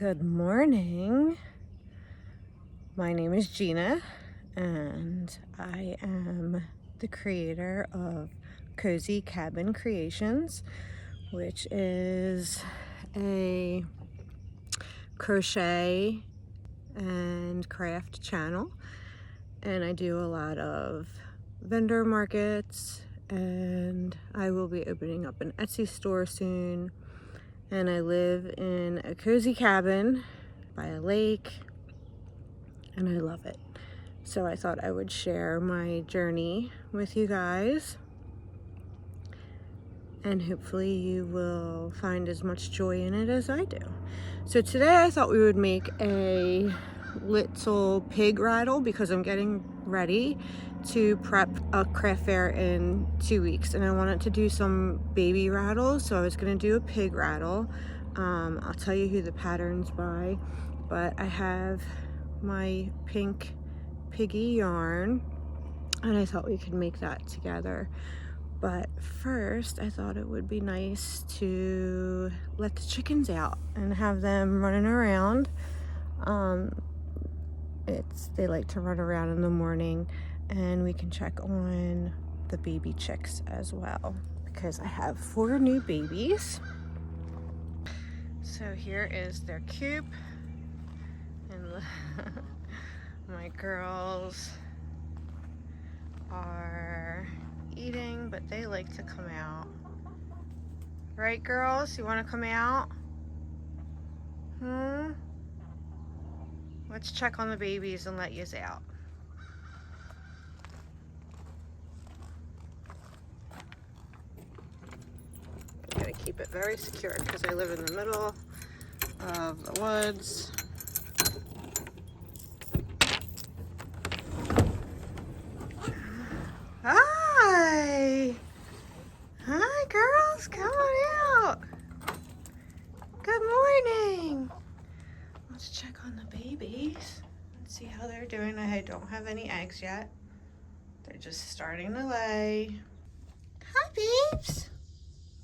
Good morning. My name is Gina and I am the creator of Cozy Cabin Creations, which is a crochet and craft channel. And I do a lot of vendor markets, and I will be opening up an Etsy store soon. And I live in a cozy cabin by a lake, and I love it. So I thought I would share my journey with you guys, and hopefully you will find as much joy in it as I do. So today I thought we would make a little pig rattle because I'm getting ready to prep a craft fair in 2 weeks, and I wanted to do some baby rattles, so I was going to do a pig rattle. I'll tell you who the pattern's by, but I have my pink piggy yarn and I thought we could make that together. But first I thought it would be nice to let the chickens out and have them running around. They like to run around in the morning, and we can check on the baby chicks as well because I have 4 new babies. So here is their coop, and my girls are eating, but they like to come out. Right, girls? You want to come out? Let's check on the babies and let yous out. I'm gonna keep it very secure because I live in the middle of the woods. Hi! Hi, girls, come on out. Good morning. Let's check on the babies and see how they're doing. I don't have any eggs yet. They're just starting to lay. Hi, babes.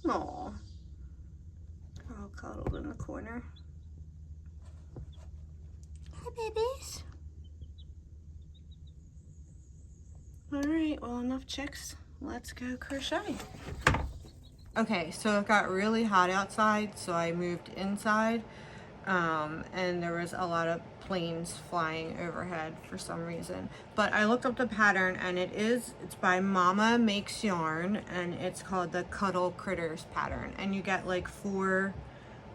Aw. All cuddled in the corner. Hi, babies. All right, well, enough chicks. Let's go crochet. Okay, so it got really hot outside, so I moved inside, and there was a lot of planes flying overhead for some reason. But I looked up the pattern, and it's by Mama Makes Yarn, and it's called the Cuddle Critters pattern. And you get like 4,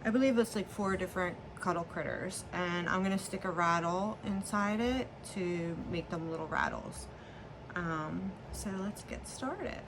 I believe it's like 4 different cuddle critters, and I'm gonna stick a rattle inside it to make them little rattles. So let's get started.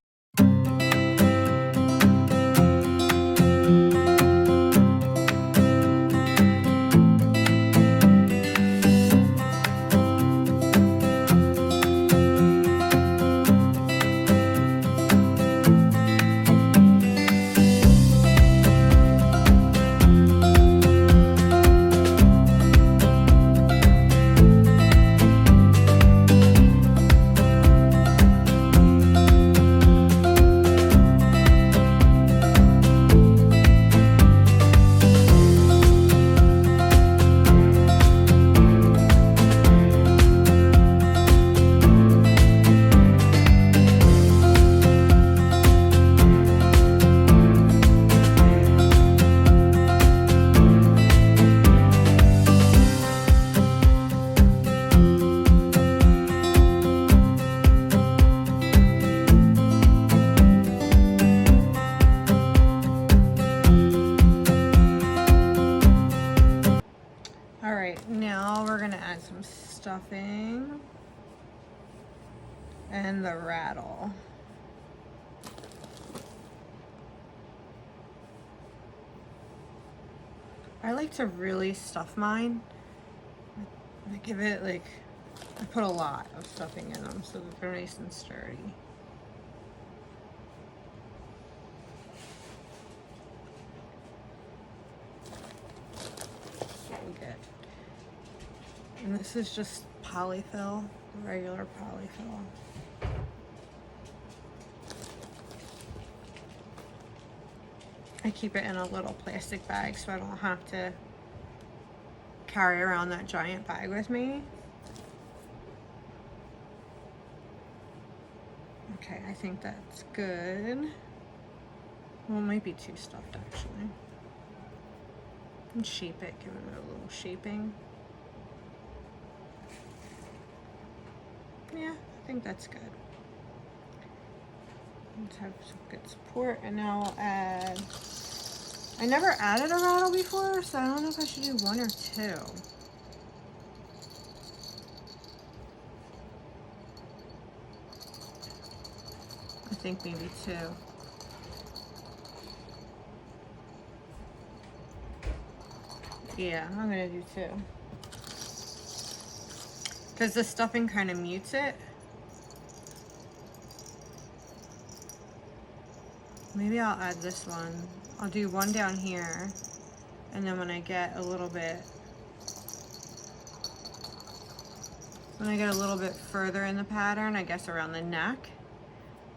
Now we're gonna add some stuffing and the rattle. I like to really stuff mine. I give it I put a lot of stuffing in them so that they're nice and sturdy. Getting good. And this is just polyfill, regular polyfill. I keep it in a little plastic bag so I don't have to carry around that giant bag with me. Okay, I think that's good. Well, it might be too stuffed actually. And shape it, give it a little shaping. Yeah, I think that's good. Let's have some good support, and now I'll add, I never added a rattle before, so I don't know if I should do 1 or 2. I think maybe 2. Yeah, I'm gonna do 2. Because the stuffing kind of mutes it. Maybe I'll add this one. I'll do 1 down here, and then when I get a little bit further in the pattern, I guess around the neck,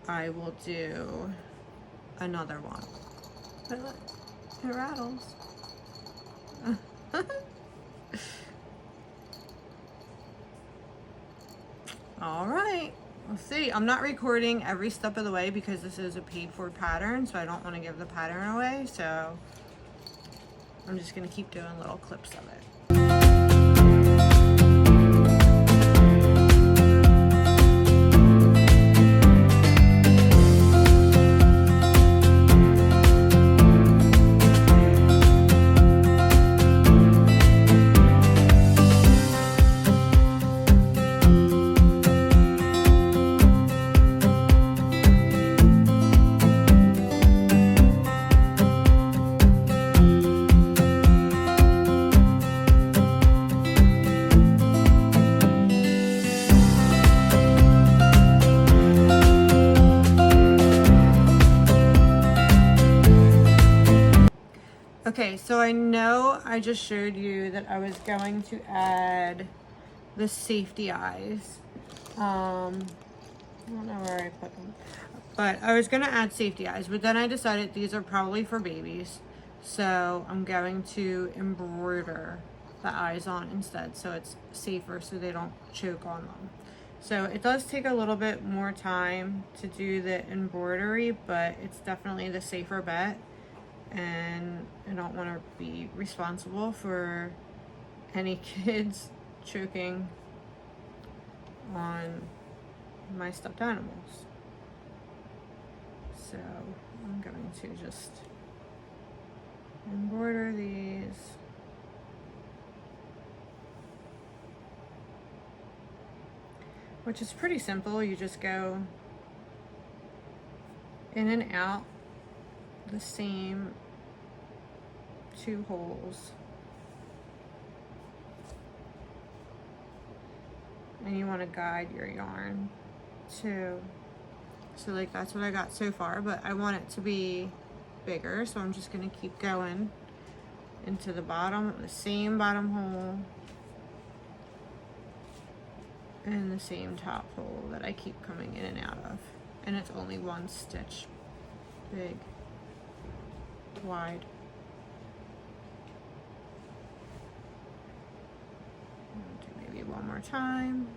I will do another one. But look, it rattles. All right, let's see. I'm not recording every step of the way because this is a paid for pattern, so I don't want to give the pattern away, so I'm just going to keep doing little clips of it. Okay, so I know I just showed you that I was going to add the safety eyes. I don't know where I put them, but I was going to add safety eyes, but then I decided these are probably for babies, so I'm going to embroider the eyes on instead, so it's safer, so they don't choke on them. So it does take a little bit more time to do the embroidery, but it's definitely the safer bet. And I don't want to be responsible for any kids choking on my stuffed animals. So I'm going to just embroider these. Which is pretty simple. You just go in and out the same 2 holes, and you want to guide your yarn too. So like that's what I got so far, but I want it to be bigger, so I'm just going to keep going into the bottom, the same bottom hole and the same top hole that I keep coming in and out of, and it's only 1 stitch big. Wide. I'll do maybe 1 more time.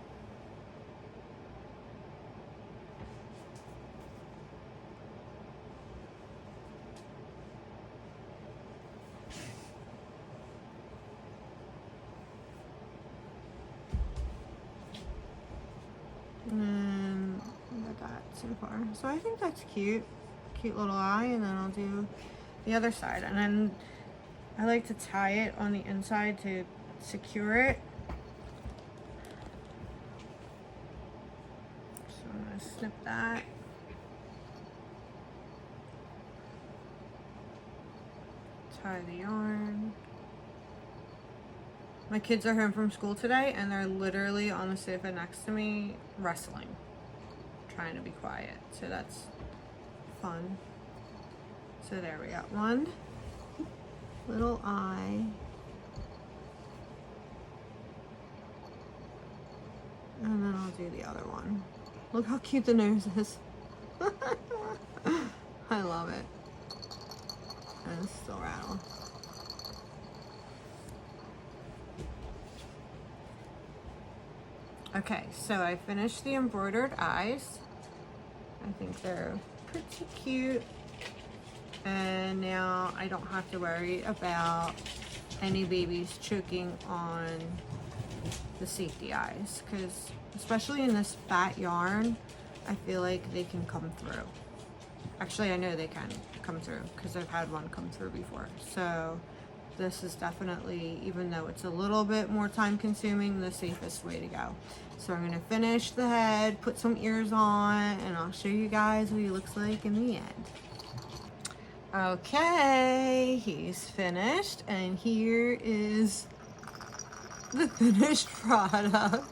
And I got that so far. So I think that's cute. Cute little eye, and then I'll do the other side, and then I like to tie it on the inside to secure it. So I'm going to snip that. Tie the yarn. My kids are home from school today, and they're literally on the sofa next to me wrestling, trying to be quiet, so that's fun. So there, we got 1 little eye, and then I'll do the other one. Look how cute the nose is. I love it. And it's still rattle. Okay, so I finished the embroidered eyes. I think they're pretty cute. And now I don't have to worry about any babies choking on the safety eyes, because especially in this fat yarn, I feel like they can come through. Actually, I know they can come through because I've had one come through before. So this is definitely, even though it's a little bit more time consuming, the safest way to go. So I'm gonna finish the head, put some ears on, and I'll show you guys what he looks like in the end. Okay, he's finished, and here is the finished product.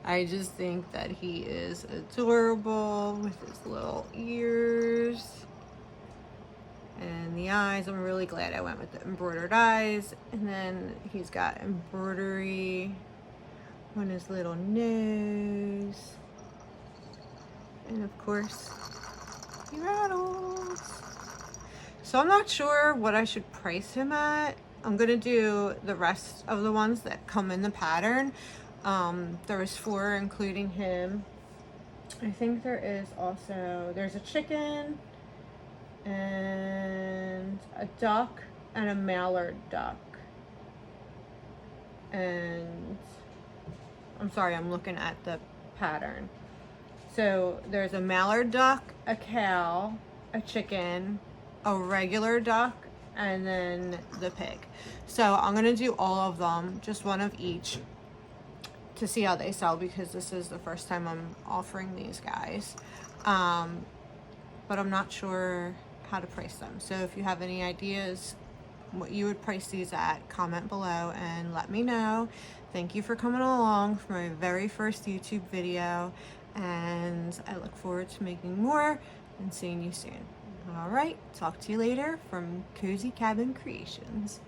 I just think that he is adorable with his little ears and the eyes. I'm really glad I went with the embroidered eyes. And then he's got embroidery on his little nose. And of course, he rattles. So I'm not sure what I should price him at. I'm gonna do the rest of the ones that come in the pattern. There was 4 including him. I think there is also, there's a chicken and a duck and a mallard duck. And I'm sorry, I'm looking at the pattern. So there's a mallard duck, a cow, a chicken, a regular duck, and then the pig. So I'm gonna do all of them, just one of each, to see how they sell, because this is the first time I'm offering these guys. But I'm not sure how to price them. So if you have any ideas what you would price these at, comment below and let me know. Thank you for coming along for my very first YouTube video, and I look forward to making more and seeing you soon. All right, talk to you later from Cozy Cabin Creations.